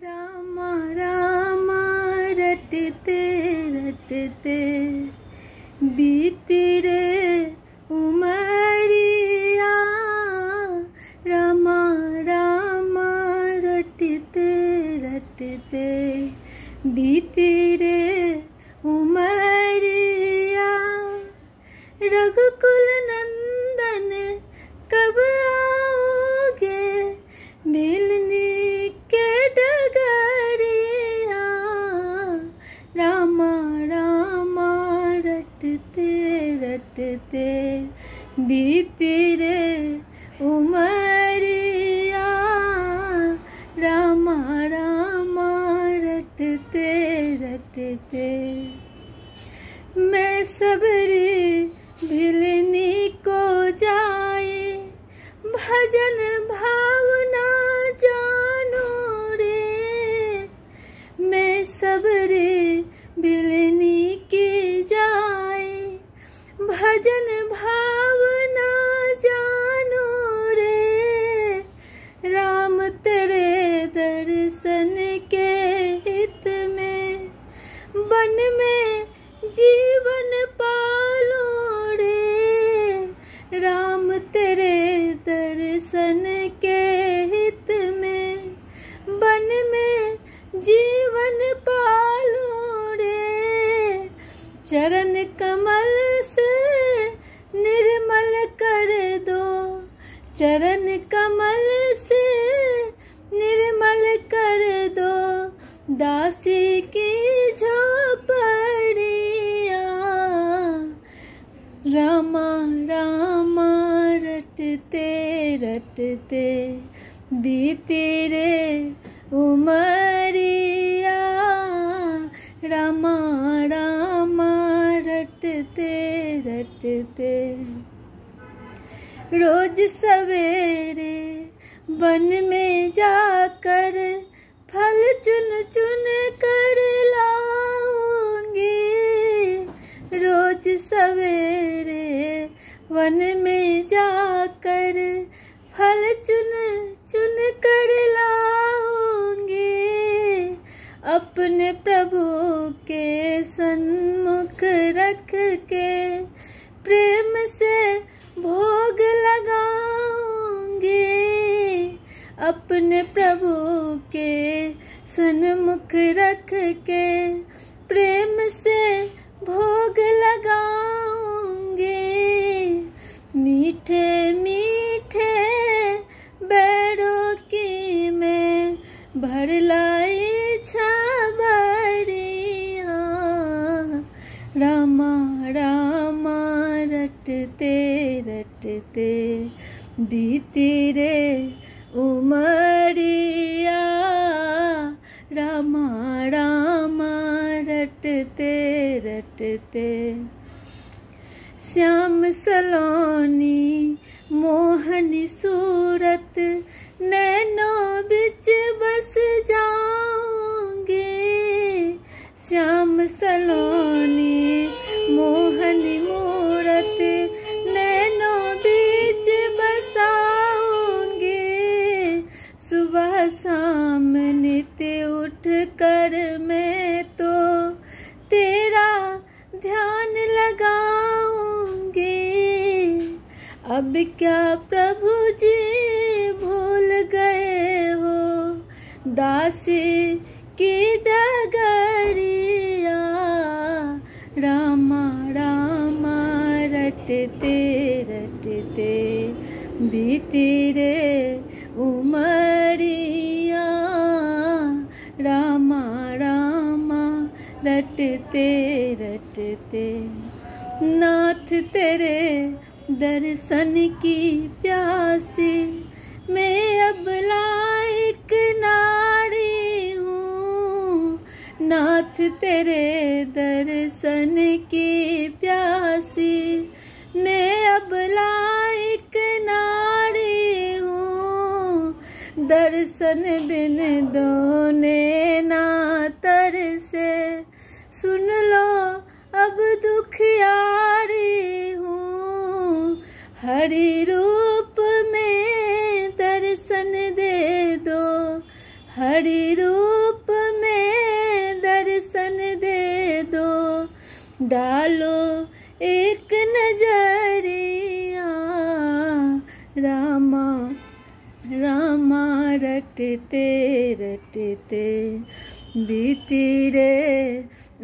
रामा रामा रटते रटते बीती रे उमरिया। रामा रामा रटते रटते बीती रे उमरिया। रघुकुल नंदन कब आओगे मिलने के डगरिया। रामा रामा रटते रटते बीती रे उमरिया। रामा रामा रटते रटते मैं सबरी भिलनी को जाए भजन भावना जानो रे। मैं सबरी भिलनी की जाए भजन भावना जानो रे। राम तेरे दर्शन के हित में वन में जीवन पालो रे। राम तेरे दर्शन के हित में वन में जीवन पालो रे। चरण कमल से निर्मल कर दो, चरण कमल से निर्मल कर दो दासी की झोपड़िया। रामा रामा रटते रटते बीती रे उमरिया। रामा रामा रटते रटते रोज सवेरे वन में जाकर फल चुन चुन कर लाऊंगी। रोज सवेरे वन में जाकर फल चुन चुन कर लाऊंगी। अपने प्रभु के सन्मुख रख के प्रेम से भोग लगाऊंगी। अपने प्रभु के सन्मुख रख के प्रेम से भोग लगाऊंगी। मीठे मीठे बैरों की मैं भर लाई छबरिया। रामा रामा रटते रटते बीती रे उमरिया। रामा रामा रटते रटते श्याम सलोनी मोहनी सूरत नैनों बिच बस जाऊंगी। श्याम सलोनी मोहनी मूरत नैनों बिच बसाऊंगी। सुबह शाम नित्य उठ कर मैं तो तेरा ध्यान लगाऊंगी। अब क्या प्रभु जी भूल गए हो दासी की डगरिया। रामा रामा रटते रटते बीती रे उमरिया। रामा रामा रटते रटते नाथ तेरे दर्शन की प्यासी मैं अब लायक नारी हूँ। नाथ तेरे दर्शन की प्यासी मैं अब लायक नारी हूँ। दर्शन बिन दोने ना तरसे सुन लो अब दुखियारी हूँ। हरि रूप में दर्शन दे दो, हरि रूप डालो एक नजरिया रामा रामा रटते रटते बीती रे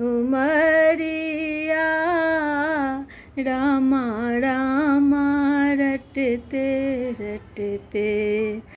उमरिया रामा रामा रटते रटते।